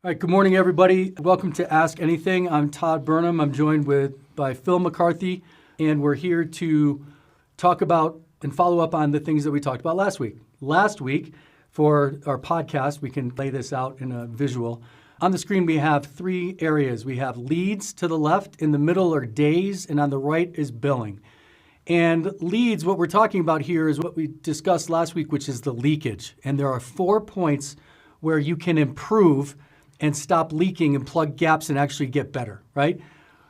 All right, good morning, everybody. Welcome to Ask Anything. I'm Todd Burnham. I'm joined by Phil McCarthy, and we're here to talk about and follow up on the things that we talked about last week. Last week, for our podcast, we can lay this out in a visual. On the screen, we have three areas. We have leads to the left, in the middle are days, and on the right is billing. And leads, what we're talking about here is what we discussed last week, which is the leakage. And there are 4 points where you can improve and stop leaking and plug gaps and actually get better, right?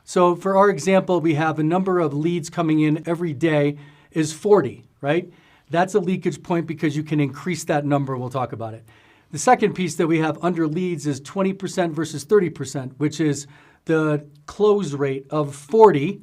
So for our example, we have a number of leads coming in every day is 40, right? That's a leakage point because you can increase that number. We'll talk about it. The second piece that we have under leads is 20% versus 30%, which is the close rate of 40.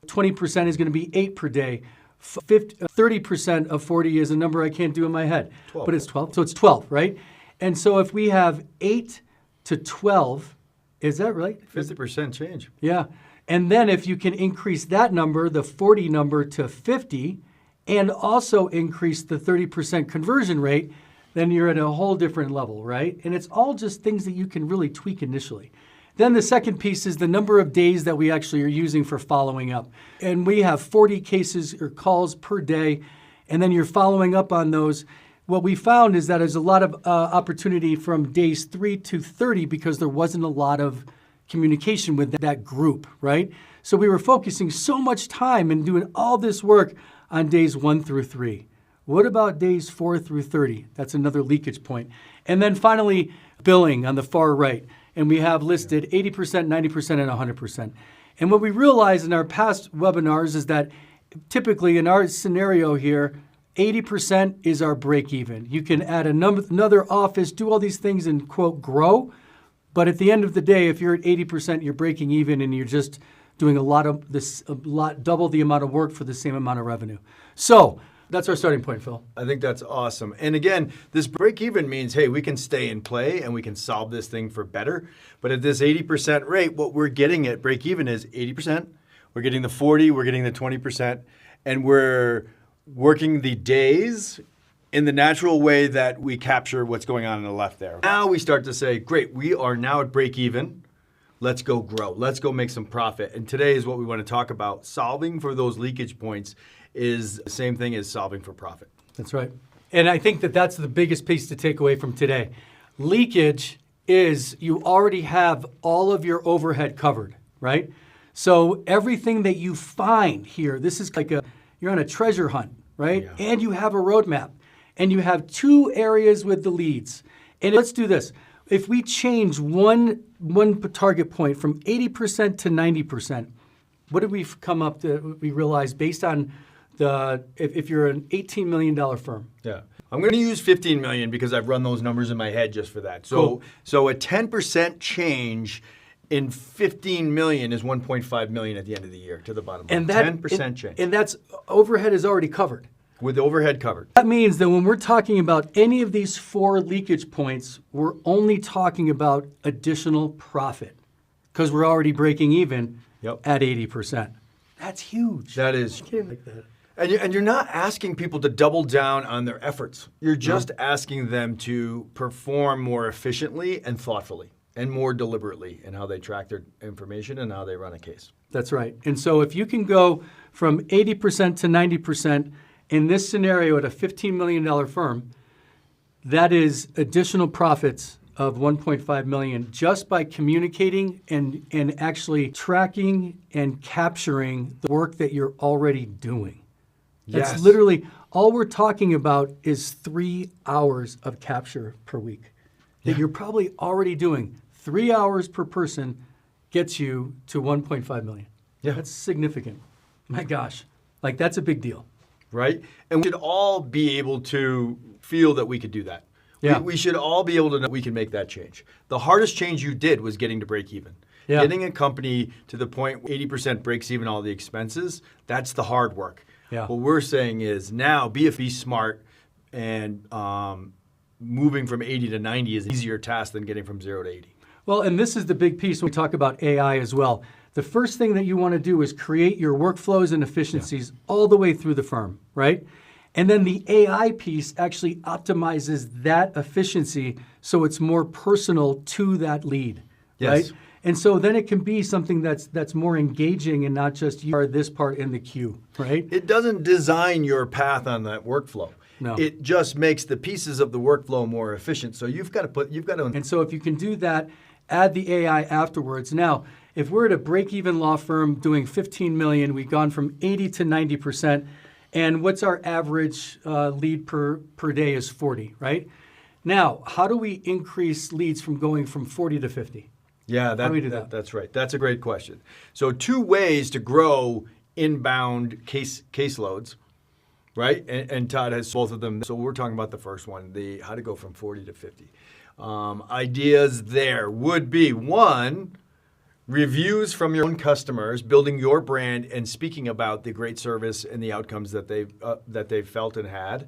20% is going to be 8 per day. 30% of 40 is a number I can't do in my head, 12. But it's 12. So it's 12, right? And so if we have 8 to 12, is that right? 50% change. Yeah. And then if you can increase that number, the 40 number, to 50, and also increase the 30% conversion rate, then you're at a whole different level, right? And it's all just things that you can really tweak initially. Then the second piece is the number of days that we actually are using for following up. And we have 40 cases or calls per day, and then you're following up on those. What we found is that there's a lot of opportunity from days 3 to 30 because there wasn't a lot of communication with that group, right? So we were focusing so much time and doing all this work on days 1 through 3. What about days 4 through 30? That's another leakage point. And then finally, billing on the far right. And we have listed 80%, 90%, and 100%. And what we realized in our past webinars is that typically in our scenario here, 80% is our break even. You can add another office, do all these things and, quote, grow. But at the end of the day, if you're at 80%, you're breaking even and you're just doing double the amount of work for the same amount of revenue. So that's our starting point, Phil. I think that's awesome. And again, this break even means, hey, we can stay in play and we can solve this thing for better. But at this 80% rate, what we're getting at break even is 80%. We're getting the 40, we're getting the 20%, and we're working the days in the natural way that we capture what's going on the left there. Now we start to say, great, we are now at break even. Let's go grow. Let's go make some profit. And today is what we want to talk about. Solving for those leakage points is the same thing as solving for profit. That's right. And I think that that's the biggest piece to take away from today. Leakage is you already have all of your overhead covered, right? So everything that you find here, this is like you're on a treasure hunt, right? Yeah. And you have a roadmap. And you have 2 areas with the leads. And let's do this. If we change one target point from 80% to 90%, what did we come up to? We realized based on if you're an $18 million firm. Yeah. I'm going to use 15 million because I've run those numbers in my head just for that. Cool. So a 10% change in 15 million is 1.5 million at the end of the year to the bottom line. And that 10% change. And that's overhead is already covered. With overhead covered. That means that when we're talking about any of these 4 leakage points, we're only talking about additional profit because we're already breaking even at 80%. That's huge. That is. Like that. And you're not asking people to double down on their efforts. You're just asking them to perform more efficiently and thoughtfully and more deliberately in how they track their information and how they run a case. That's right. And so if you can go from 80% to 90%, in this scenario at a $15 million firm, that is additional profits of $1.5 million just by communicating and actually tracking and capturing the work that you're already doing. That's Yes. literally, all we're talking about is 3 hours of capture per week that you're probably already doing. 3 hours per person gets you to 1.5 million. Yeah. That's significant. My gosh, like that's a big deal. Right? And we should all be able to feel that we could do that. Yeah. We should all be able to know we can make that change. The hardest change you did was getting to break even. Yeah. Getting a company to the point 80% breaks even all the expenses, that's the hard work. Yeah. What we're saying is now be smart and moving from 80 to 90 is an easier task than getting from 0 to 80. Well, and this is the big piece when we talk about AI as well. The first thing that you want to do is create your workflows and efficiencies all the way through the firm, right? And then the AI piece actually optimizes that efficiency so it's more personal to that lead, Yes. right? And so then it can be something that's more engaging and not just you are this part in the queue, right? It doesn't design your path on that workflow. No. It just makes the pieces of the workflow more efficient. So you've got to. And so if you can do that, add the AI afterwards. Now, if we're at a break-even law firm doing 15 million, we've gone from 80 to 90%, and what's our average lead per day is 40, right? Now, how do we increase leads from going from 40 to 50? Yeah, How do we do that? That's right. That's a great question. So 2 ways to grow inbound caseloads, right? And Todd has both of them. So we're talking about the first one, the how to go from 40 to 50. Ideas there would be, one, reviews from your own customers, building your brand and speaking about the great service and the outcomes that they've felt and had.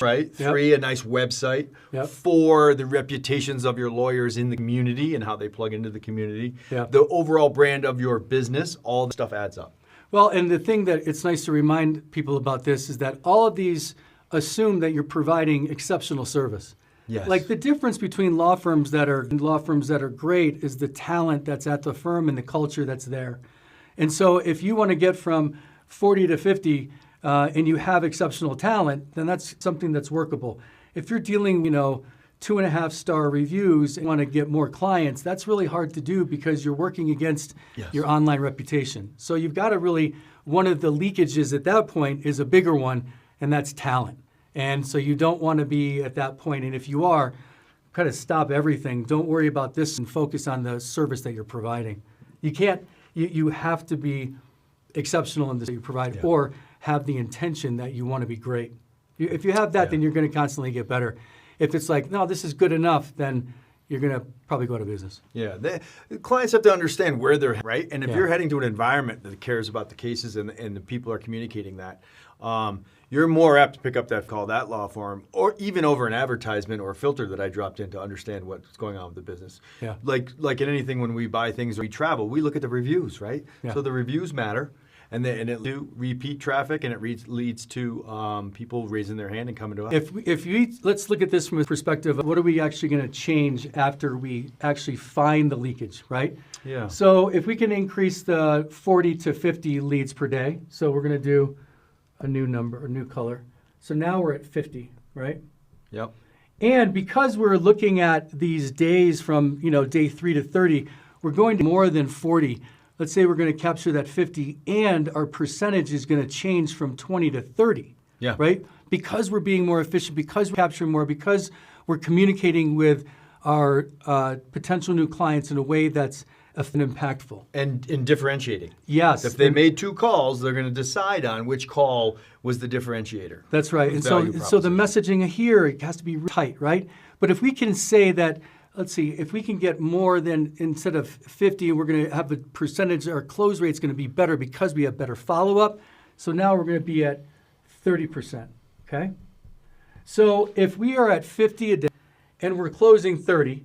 Right. Yep. 3, a nice website. Yep. 4, the reputations of your lawyers in the community and how they plug into the community. Yep. The overall brand of your business, all the stuff adds up. Well, and the thing that it's nice to remind people about this is that all of these assume that you're providing exceptional service. Yes. Like the difference between law firms that are great is the talent that's at the firm and the culture that's there. And so if you want to get from 40 to 50 and you have exceptional talent, then that's something that's workable. If you're dealing, 2.5-star reviews and want to get more clients, that's really hard to do because you're working against your online reputation. So you've got to really, one of the leakages at that point is a bigger one, and that's talent. And so you don't want to be at that point. And if you are, kind of stop everything. Don't worry about this and focus on the service that you're providing. You can't, you have to be exceptional in this that you provide or have the intention that you want to be great. If you have that, then you're going to constantly get better. If it's like, no, this is good enough, then you're going to probably go out of business. Yeah, the clients have to understand where they're right, and if you're heading to an environment that cares about the cases and the people are communicating that, you're more apt to pick up that call, that law firm, or even over an advertisement or a filter that I dropped in to understand what's going on with the business. Yeah. Like in anything, when we buy things or we travel, we look at the reviews, right? Yeah. So the reviews matter. And it do repeat traffic, and it leads to people raising their hand and coming to us. Let's look at this from a perspective of what are we actually going to change after we actually find the leakage, right? Yeah. So if we can increase the 40 to 50 leads per day, so we're going to do a new number, a new color. So now we're at 50, right? Yep. And because we're looking at these days from day 3 to 30, we're going to more than 40. Let's say we're going to capture that 50 and our percentage is going to change from 20 to 30, right? Because we're being more efficient, because we're capturing more, because we're communicating with our potential new clients in a way that's impactful. And differentiating. Yes. If they made 2 calls, they're going to decide on which call was the differentiator. That's right. And so the messaging here, it has to be tight, right? But if we can say that, let's see, if we can get more than, instead of 50, we're going to have a percentage, our close rate's going to be better because we have better follow-up. So now we're going to be at 30%, okay? So if we are at 50 a day and we're closing 30.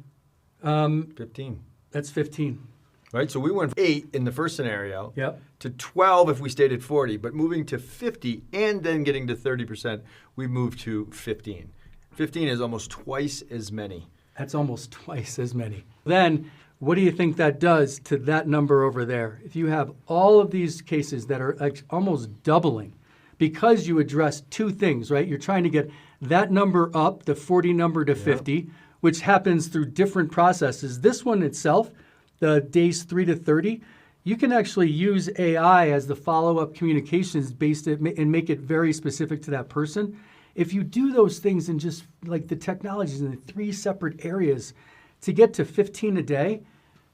15. That's 15. Right, so we went from 8 in the first scenario to 12 if we stayed at 40, but moving to 50 and then getting to 30%, we moved to 15. 15 is almost twice as many. That's almost twice as many. Then, what do you think that does to that number over there? If you have all of these cases that are almost doubling because you address 2 things, right? You're trying to get that number up, the 40 number to 50, which happens through different processes. This one itself, the days 3 to 30, you can actually use AI as the follow-up communications based and make it very specific to that person. If you do those things in just like the technologies in the 3 separate areas to get to 15 a day,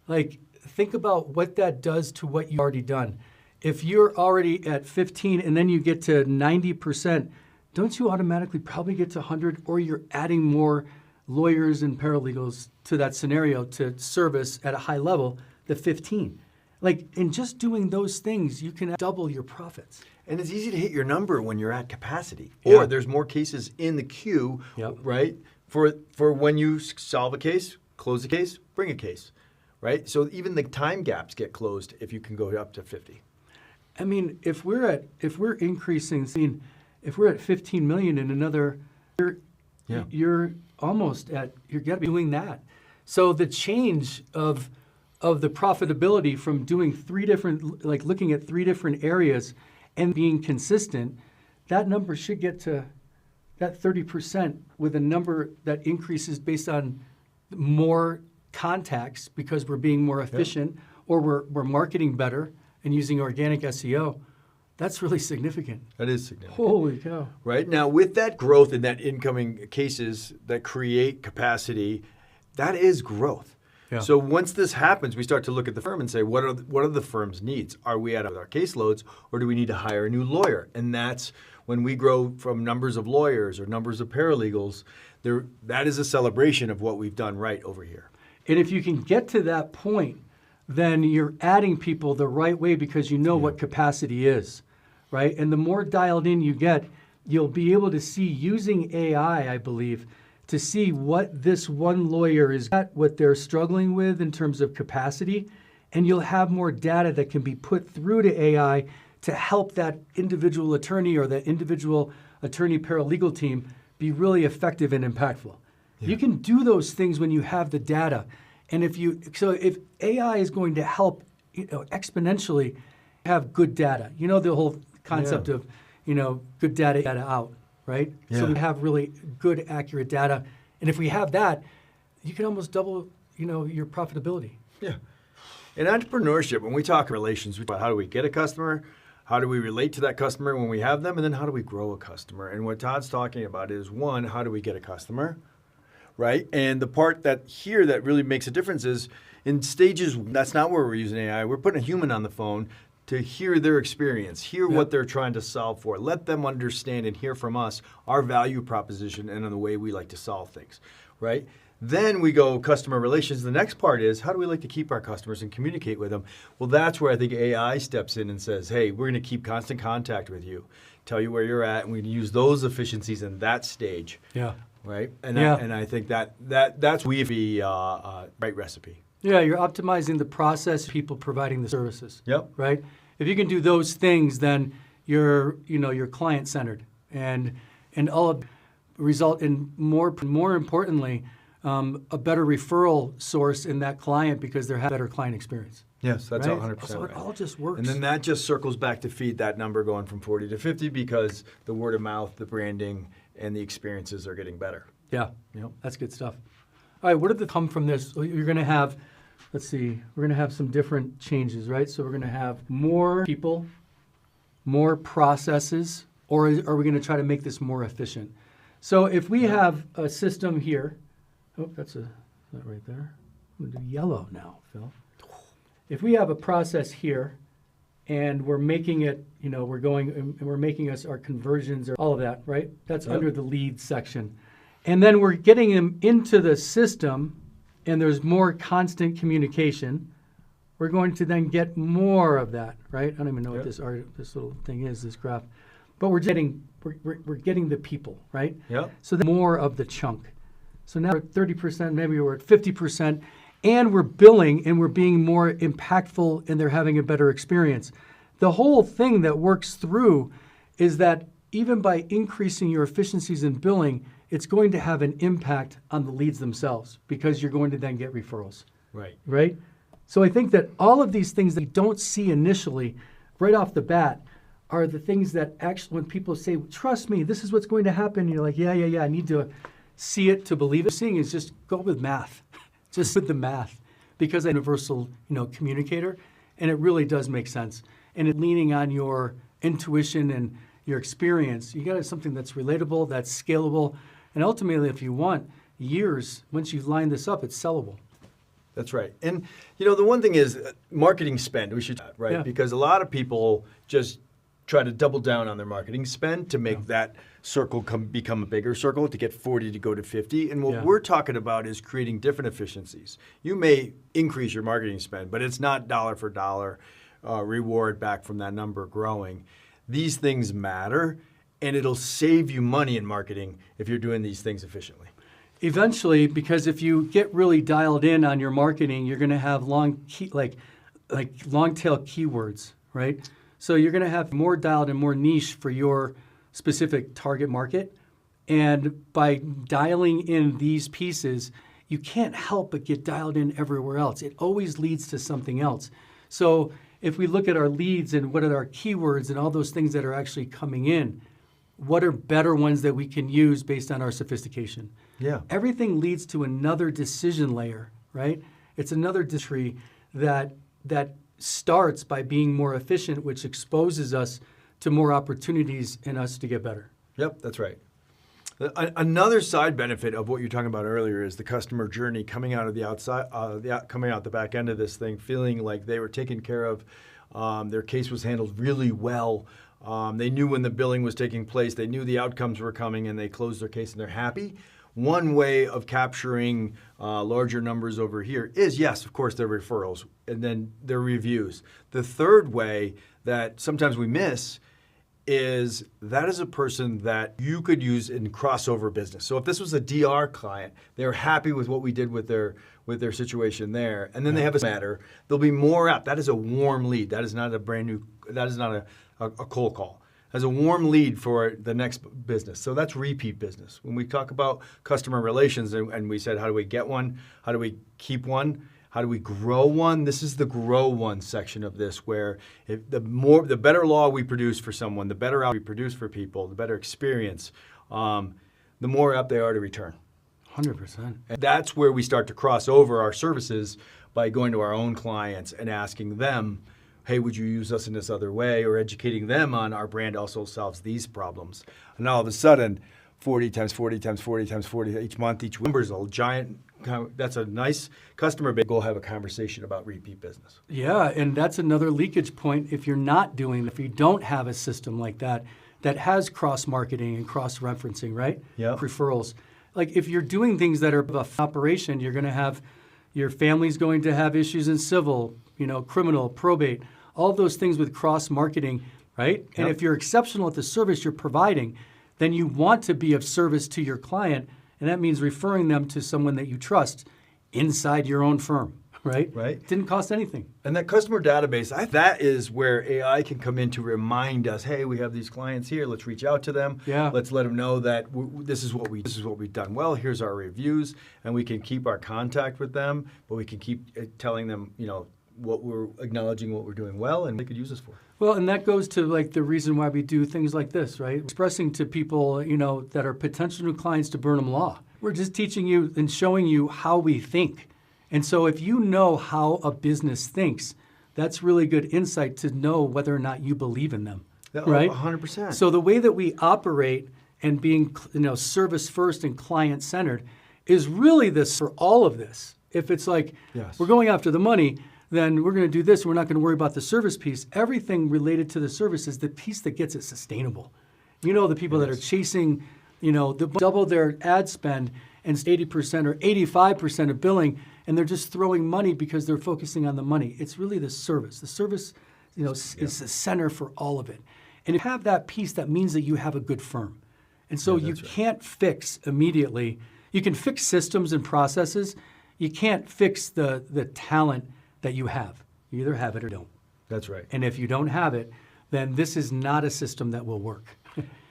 like think about what that does to what you've already done. If you're already at 15 and then you get to 90%, don't you automatically probably get to 100, or you're adding more lawyers and paralegals to that scenario to service at a high level, the 15. Like in just doing those things, you can double your profits. And it's easy to hit your number when you're at capacity, or there's more cases in the queue, right? For when you solve a case, close a case, bring a case, right? So even the time gaps get closed if you can go up to 50. I mean, if we're increasing, if we're at 15 million in another year, Yeah. you're you're got to be doing that. So the change of the profitability from doing looking at three different areas and being consistent, that number should get to that 30% with a number that increases based on more contacts because we're being more efficient or we're marketing better and using organic SEO. That's really significant. That is significant. Holy cow. Right? Now, with that growth in that incoming cases that create capacity, that is growth. Yeah. So once this happens, we start to look at the firm and say, what are the firm's needs? Are we at our caseloads, or do we need to hire a new lawyer? And that's when we grow from numbers of lawyers or numbers of paralegals. That is a celebration of what we've done right over here. And if you can get to that point, then you're adding people the right way because you know what capacity is, right? And the more dialed in you get, you'll be able to see using AI, I believe, to see what this one lawyer is at, what they're struggling with in terms of capacity, and you'll have more data that can be put through to AI to help that individual attorney or that individual attorney paralegal team be really effective and impactful. Yeah. You can do those things when you have the data. And if AI is going to help exponentially have good data, the whole concept of good data out, right? Yeah. So we have really good, accurate data. And if we have that, you can almost double, your profitability. Yeah. In entrepreneurship, when we talk relations, we talk about how do we get a customer, how do we relate to that customer when we have them, and then how do we grow a customer? And what Todd's talking about is, one, how do we get a customer, right? And the part that really makes a difference is in stages, that's not where we're using AI. We're putting a human on the phone to hear their experience, hear what they're trying to solve for, let them understand and hear from us our value proposition and the way we like to solve things, right? Then we go customer relations. The next part is, how do we like to keep our customers and communicate with them? Well, that's where I think AI steps in and says, hey, we're going to keep constant contact with you, tell you where you're at, and we can use those efficiencies in that stage. Yeah. Right? And I think that's the right recipe. Yeah, you're optimizing the process, people providing the services. Yep. Right? If you can do those things, then you're client-centered and all result in more importantly, a better referral source in that client because they're having a better client experience. Yes, that's right? 100% So right. it all just works. And then that just circles back to feed that number going from 40 to 50 because the word of mouth, the branding, and the experiences are getting better. Yeah, that's good stuff. All right, what did come from this? You're going to have, we're going to have some different changes, right? So we're going to have more people, more processes, or are we going to try to make this more efficient? So if we have a system here, that's that right there. I'm going to do yellow now, Phil. If we have a process here, and we're making it, we're making our conversions or all of that, right? That's under the lead section. And then we're getting them into the system, and there's more constant communication. We're going to then get more of that, right? I don't even know what this little thing is, this graph. But we're getting the people, right? Yep. So then more of the chunk. So now we're at 30%, maybe we're at 50%, and we're billing and we're being more impactful and they're having a better experience. The whole thing that works through is that even by increasing your efficiencies in billing, it's going to have an impact on the leads themselves because you're going to then get referrals. Right. Right? So I think that all of these things that you don't see initially, right off the bat, are the things that actually, when people say, trust me, this is what's going to happen, you're like, yeah, I need to see it to believe it. Seeing is just go with math. Just with the math. Because I'm a universal, communicator, and it really does make sense. And it leaning on your intuition and your experience, you got something that's relatable, that's scalable, and ultimately, if you want years, once you've lined this up, it's sellable. That's right. And, the one thing is marketing spend, we should, right? Yeah. Because a lot of people just try to double down on their marketing spend to make that circle become a bigger circle, to get 40 to go to 50. And what we're talking about is creating different efficiencies. You may increase your marketing spend, but it's not dollar for dollar reward back from that number growing. These things matter, and it'll save you money in marketing if you're doing these things efficiently. Eventually, because if you get really dialed in on your marketing, you're going to have long tail keywords, right? So you're going to have more dialed and more niche for your specific target market. And by dialing in these pieces, you can't help but get dialed in everywhere else. It always leads to something else. So if we look at our leads and what are our keywords and all those things that are actually coming in, what are better ones that we can use based on our sophistication? Yeah. Everything leads to another decision layer, right? It's another tree that starts by being more efficient, which exposes us to more opportunities in us to get better. Yep, that's right. Another side benefit of what you're talking about earlier is the customer journey coming out of the outside, coming out the back end of this thing, feeling like they were taken care of. Their case was handled really well. They knew when the billing was taking place. They knew the outcomes were coming, and they closed their case, and they're happy. One way of capturing larger numbers over here is, yes, of course, their referrals, and then their reviews. The third way that sometimes we miss is that is a person that you could use in crossover business. So if this was a DR client, they're happy with what we did with their situation there, and then they have a matter, there'll be more apt. That is a warm lead. That is not a brand new, that is not a cold call. As a warm lead for the next business. So that's repeat business. When we talk about customer relations and we said, how do we get one? How do we keep one? How do we grow one? This is the grow one section of this, where the better law we produce for someone, the better out we produce for people, the better experience, the more apt they are to return. 100%. And that's where we start to cross over our services by going to our own clients and asking them, hey, would you use us in this other way? Or educating them on our brand also solves these problems. And all of a sudden, 40 times 40 times 40 times 40 each month, each number is a giant. That's a nice customer base. Go have a conversation about repeat business. Yeah, and that's another leakage point. If you're not doing, if you don't have a system like that has cross-marketing and cross-referencing, right? Yeah. Referrals. Like if you're doing things that are of operation, you're going to have, your family's going to have issues in civil, criminal, probate, all of those things with cross-marketing, right? And Yep. if you're exceptional at the service you're providing, then you want to be of service to your client, and that means referring them to someone that you trust inside your own firm, right? Right. Didn't cost anything. And that customer database, that is where AI can come in to remind us, hey, we have these clients here. Let's reach out to them. Yeah. Let's let them know that this is what we've done well. Here's our reviews, and we can keep our contact with them, but we can keep telling them, what we're acknowledging, what we're doing well, and they could use us for. Well, and that goes to like the reason why we do things like this, right? Expressing to people, that are potential new clients to Burnham Law. We're just teaching you and showing you how we think. And so if you know how a business thinks, that's really good insight to know whether or not you believe in them, right? 100%. So the way that we operate and being, service first and client centered is really this for all of this. If it's like, Yes. we're going after the money, then we're going to do this. We're not going to worry about the service piece. Everything related to the service is the piece that gets it sustainable. The people that are chasing, double their ad spend and 80% or 85% of billing, and they're just throwing money because they're focusing on the money. It's really the service. The service, is the center for all of it. And if you have that piece, that means that you have a good firm. And so you can't fix immediately. You can fix systems and processes. You can't fix the talent that you have. You either have it or don't. That's right. And if you don't have it, then this is not a system that will work.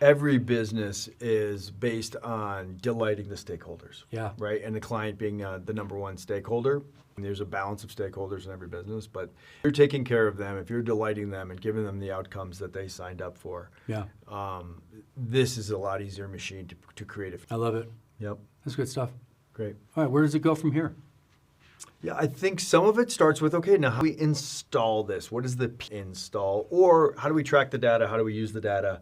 Every business is based on delighting the stakeholders. Yeah. Right? And the client being the number one stakeholder. And there's a balance of stakeholders in every business, but if you're taking care of them, if you're delighting them and giving them the outcomes that they signed up for, Yeah. This is a lot easier machine to create. I love it. Yep. That's good stuff. Great. All right, where does it go from here? Yeah, I think some of it starts with, okay, now how do we install this? What is the install? Or how do we track the data? How do we use the data?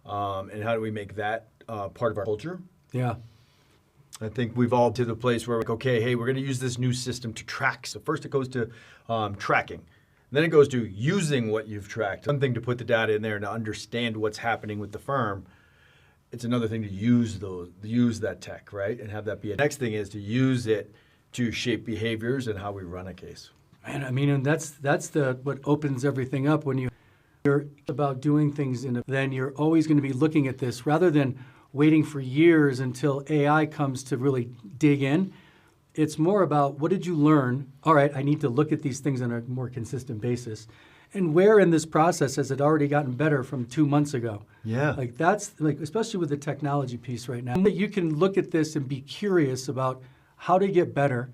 And how do we make that part of our culture? Yeah. I think we've all to the place where we're like, okay, hey, we're going to use this new system to track. So first it goes to tracking. Then it goes to using what you've tracked. One thing to put the data in there and to understand what's happening with the firm. It's another thing to use that tech, right? And have that be. Next thing is to use it to shape behaviors and how we run a case. Man, I mean, and that's what opens everything up when you're about doing things then you're always going to be looking at this rather than waiting for years until AI comes to really dig in. It's more about what did you learn? All right, I need to look at these things on a more consistent basis. And where in this process has it already gotten better from 2 months ago? Yeah. Like that's like, especially with the technology piece right now, that you can look at this and be curious about how to get better,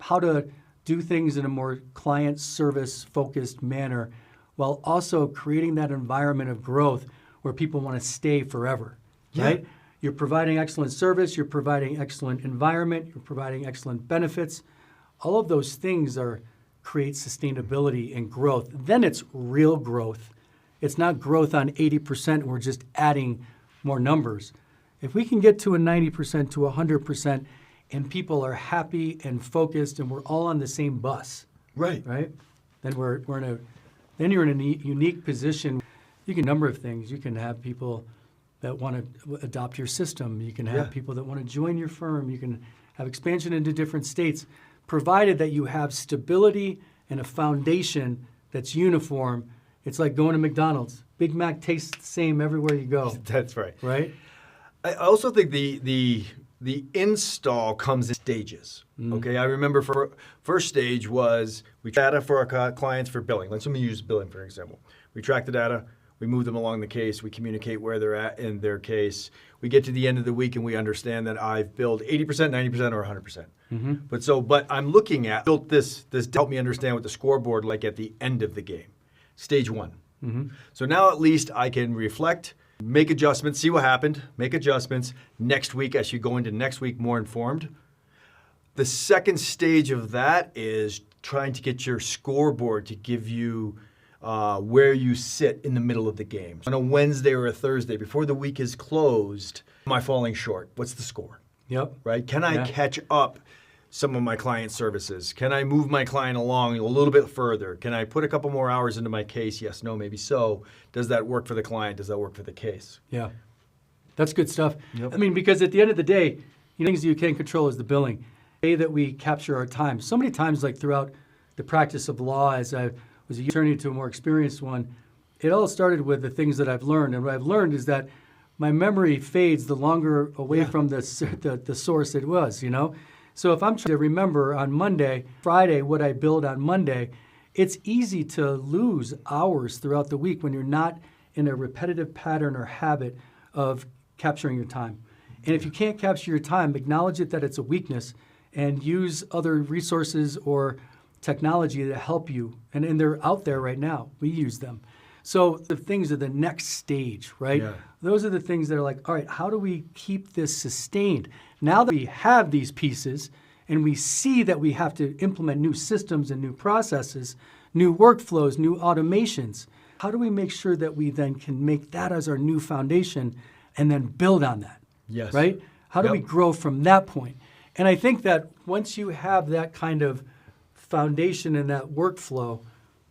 how to do things in a more client service focused manner, while also creating that environment of growth where people want to stay forever, right? You're providing excellent service, you're providing excellent environment, you're providing excellent benefits. All of those things create sustainability and growth. Then it's real growth. It's not growth on 80% and we're just adding more numbers. If we can get to a 90% to 100% and people are happy and focused and we're all on the same bus, Right. then you're in a unique position. You can number of things. You can have people that want to adopt your system. You can have people that want to join your firm. You can have expansion into different states, provided that you have stability and a foundation that's uniform. It's like going to McDonald's. Big Mac tastes the same everywhere you go. That's right. Right? I also think the install comes in stages. Okay, I remember first stage was we track data for our clients for billing. Let me use billing for example. We track the data, we move them along the case, we communicate where they're at in their case. We get to the end of the week and we understand that I've billed 80%, 90%, or 100%. But I'm looking at built this to help me understand what the scoreboard like at the end of the game. Stage one. So now at least I can reflect, make adjustments, see what happened, make adjustments. Next week, as you go into next week more informed. The second stage of that is trying to get your scoreboard to give you where you sit in the middle of the game. On a Wednesday or a Thursday, before the week is closed, am I falling short? What's the score? Yep. Right? Can I catch up some of my client services? Can I move my client along a little bit further? Can I put a couple more hours into my case? Yes, no, maybe so. Does that work for the client? Does that work for the case? Yeah. That's good stuff. Yep. I mean, because at the end of the day, things you can't control is the billing. The way that we capture our time. So many times, like throughout the practice of law, as I was a attorney to a more experienced one, it all started with the things that I've learned. And what I've learned is that my memory fades the longer away from the source it was, So if I'm trying to remember on Monday, Friday, what I billed on Monday, it's easy to lose hours throughout the week when you're not in a repetitive pattern or habit of capturing your time. And if you can't capture your time, acknowledge it that it's a weakness and use other resources or technology to help you. And they're out there right now. We use them. So the things are the next stage, right? Yeah. Those are the things that are like, all right, how do we keep this sustained? Now that we have these pieces and we see that we have to implement new systems and new processes, new workflows, new automations, how do we make sure that we then can make that as our new foundation and then build on that? Yes. Right? How do we grow from that point? And I think that once you have that kind of foundation and that workflow,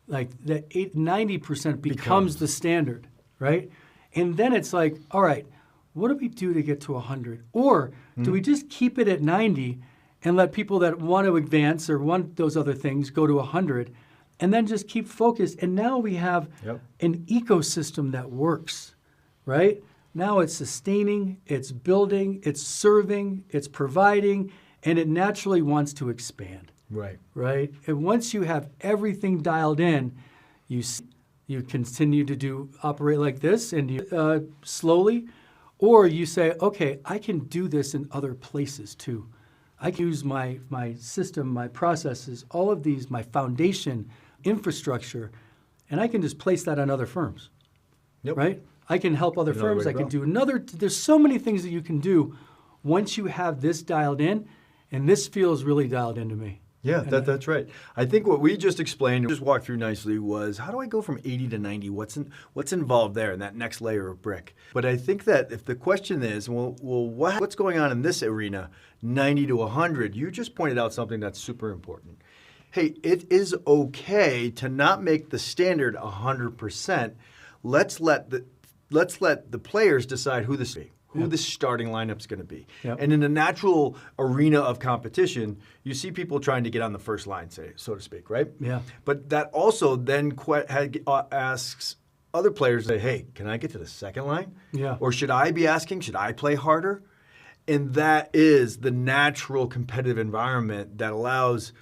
like that 90% becomes the standard, right? And then it's like, all right, what do we do to get to 100? Or do we just keep it at 90 and let people that want to advance or want those other things go to 100 and then just keep focused? And now we have an ecosystem that works, right? Now it's sustaining, it's building, it's serving, it's providing, and it naturally wants to expand. Right. Right? And once you have everything dialed in, you continue to operate like this and you slowly, or you say, okay, I can do this in other places too. I can use my system, my processes, all of these, my foundation, infrastructure, and I can just place that on other firms. Right? I can help other firms. I can do there's so many things that you can do once you have this dialed in, and this feels really dialed into me. Yeah, that's right. I think what we just explained, just walked through nicely, was how do I go from 80 to 90? What's involved there in that next layer of brick? But I think that if the question is, what's going on in this arena, 90 to 100, you just pointed out something that's super important. Hey, it is okay to not make the standard 100%. Let's let the players decide who the starting lineup's going to be. Yep. And in the natural arena of competition, you see people trying to get on the first line, so to speak, right? Yeah. But that also then asks other players, hey, can I get to the second line? Yeah. Or should I be asking, should I play harder? And that is the natural competitive environment that allows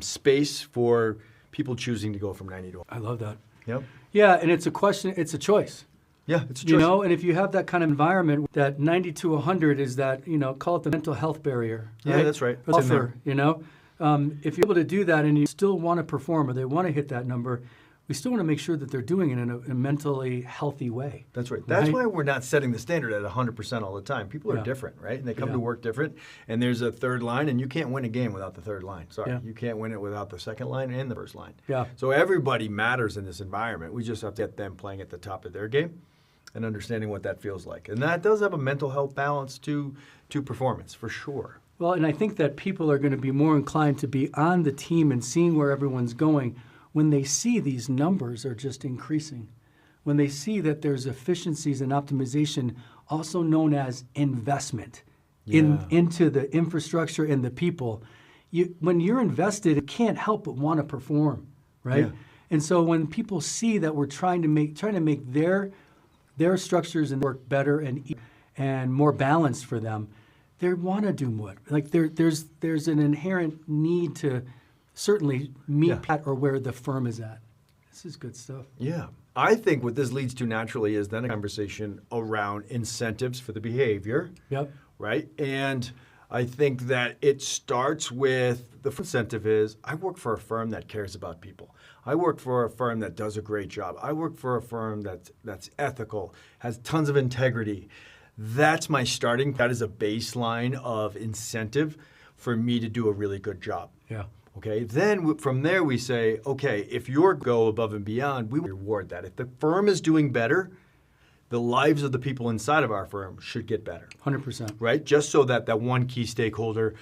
space for people choosing to go from 90 to 100. I love that. Yep. Yeah, and it's a question, it's a choice. Yeah, it's a choice. You know, and if you have that kind of environment, that 90 to 100 is that, call it the mental health barrier. Yeah, that's right. Or It's in there. buffer, if you're able to do that and you still want to perform or they want to hit that number, we still want to make sure that they're doing it in a mentally healthy way. That's right. That's why we're not setting the standard at 100% all the time. People are different, right? And they come to work different. And there's a third line, and you can't win a game without the third line. Sorry, you can't win it without the second line and the first line. Yeah. So everybody matters in this environment. We just have to get them playing at the top of their game and understanding what that feels like. And that does have a mental health balance to performance, for sure. Well, and I think that people are going to be more inclined to be on the team and seeing where everyone's going when they see these numbers are just increasing, when they see that there's efficiencies and optimization, also known as investment into the infrastructure and the people. When you're invested, it can't help but want to perform, right? Yeah. And so when people see that we're trying to make their structures and work better and more balanced for them, they want to do more. Like there's an inherent need to certainly meet at or where the firm is at. This is good stuff. Yeah. I think what this leads to naturally is then a conversation around incentives for the behavior. Yep. Right? And I think that it starts with the incentive is I work for a firm that cares about people. I work for a firm that does a great job. I work for a firm that's ethical, has tons of integrity. That's my starting. That is a baseline of incentive for me to do a really good job. Yeah. Okay, then from there we say, okay, if you go above and beyond, we reward that. If the firm is doing better, the lives of the people inside of our firm should get better. 100%. Right? Just so that one key stakeholder,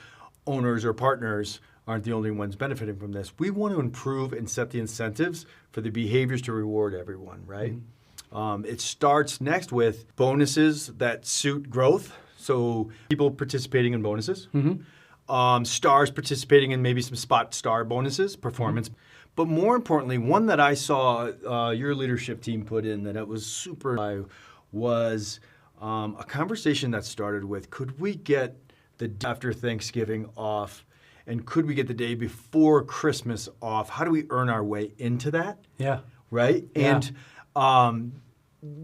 owners or partners, aren't the only ones benefiting from this. We want to improve and set the incentives for the behaviors to reward everyone, right? Mm-hmm. It starts next with bonuses that suit growth. So people participating in bonuses. Mm-hmm. Stars participating in maybe some spot star bonuses, performance. Mm-hmm. But more importantly, one that I saw your leadership team put in that it was super was a conversation that started with, could we get the day after Thanksgiving off and could we get the day before Christmas off? How do we earn our way into that? Yeah. Right? Yeah. And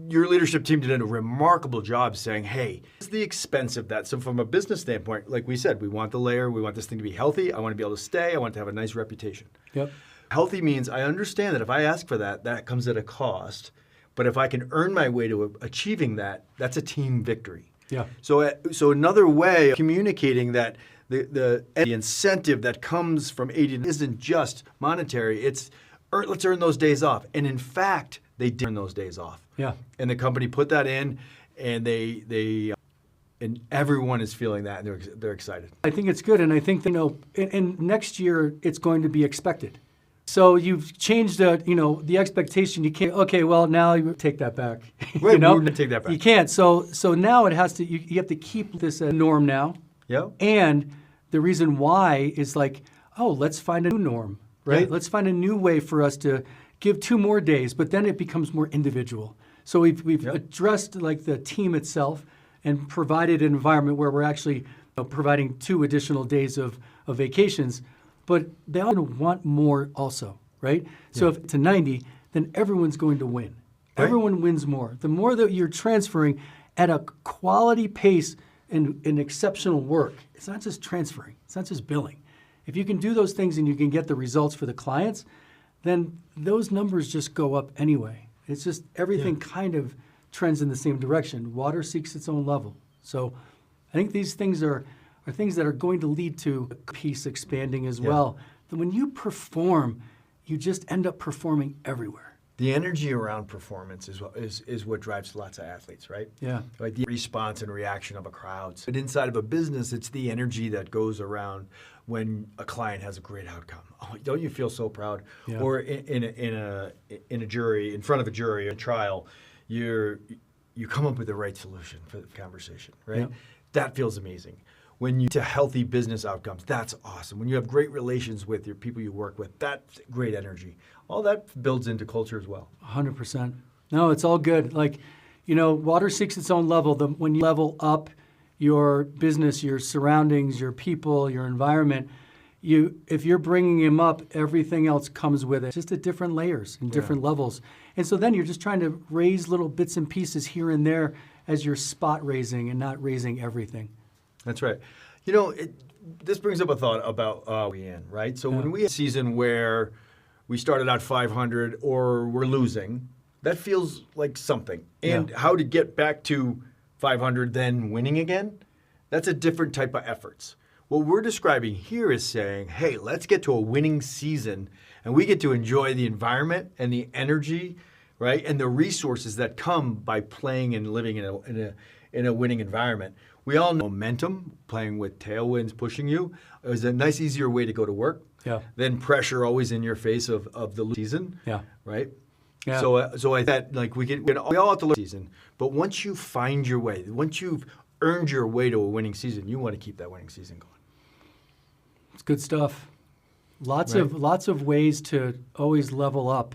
your leadership team did a remarkable job saying, hey, this is the expense of that. So from a business standpoint, like we said, we want the layer, we want this thing to be healthy, I want to be able to stay, I want to have a nice reputation. Yep. Healthy means I understand that if I ask for that, that comes at a cost. But if I can earn my way to achieving that, that's a team victory. Yeah. So another way of communicating that the incentive that comes from 80 isn't just monetary, it's let's earn those days off. And in fact, they did earn those days off. Yeah. And the company put that in, and and everyone is feeling that, and they're excited. I think it's good, and I think and next year it's going to be expected. So you've changed the expectation. You can't. Okay, well now you take that back. Right, we're gonna take that back. You can't. So now it has to. You have to keep this a norm now. Yeah. And the reason why is let's find a new norm, right? Yeah. Let's find a new way for us to give 2 more days, but then it becomes more individual. So we've addressed the team itself and provided an environment where we're actually providing 2 additional days of vacations, but they all want more also, right? So if it's to 90, then everyone's going to win. Right. Everyone wins more. The more that you're transferring at a quality pace and exceptional work, it's not just transferring, it's not just billing. If you can do those things and you can get the results for the clients, then those numbers just go up anyway. It's just everything kind of trends in the same direction. Water seeks its own level. So I think these things are things that are going to lead to peace expanding as well. That when you perform, you just end up performing everywhere. The energy around performance is what drives lots of athletes, right? Yeah. Like the response and reaction of a crowd. But inside of a business, it's the energy that goes around when a client has a great outcome. Oh, don't you feel so proud? Yeah. Or in a jury, in front of a jury, a trial, you come up with the right solution for the conversation, right? Yeah. That feels amazing. When you to healthy business outcomes, that's awesome. When you have great relations with your people you work with, that's great energy. All that builds into culture as well. 100%. No, it's all good. Water seeks its own level. When you level up your business, your surroundings, your people, your environment, if you're bringing him up, everything else comes with it, just at different layers and different levels. And so then you're just trying to raise little bits and pieces here and there as you're spot raising and not raising everything. That's right. You know, this brings up a thought about we in, right? So when we have a season where we started out 500 or we're losing, that feels like something. And how to get back to 500 then winning again, that's a different type of efforts. What we're describing here is saying, hey, let's get to a winning season and we get to enjoy the environment and the energy, right? And the resources that come by playing and living in a winning environment. We all know momentum, playing with tailwinds pushing you, is a nice, easier way to go to work than pressure always in your face of the season, right? Yeah. So I thought like we all have to learn season, but once you find your way, once you've earned your way to a winning season, you want to keep that winning season going. It's good stuff. Lots of ways to always level up,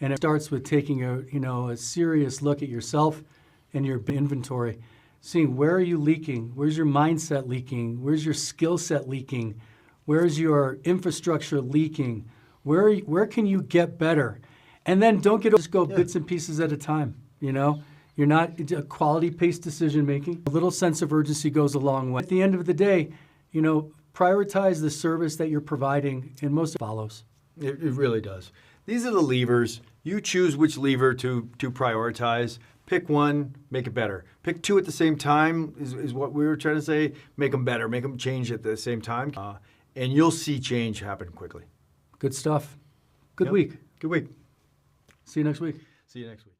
and it starts with taking a serious look at yourself and your inventory, seeing where are you leaking, where's your mindset leaking, where's your skill set leaking, where's your infrastructure leaking, where can you get better, and then just go bits and pieces at a time. You're not a quality-paced decision making. A little sense of urgency goes a long way. At the end of the day, prioritize the service that you're providing, and most follows. It really does. These are the levers. You choose which lever to prioritize. Pick one, make it better. Pick two at the same time is what we were trying to say. Make them better. Make them change at the same time. And you'll see change happen quickly. Good stuff. Good week. Good week. See you next week. See you next week.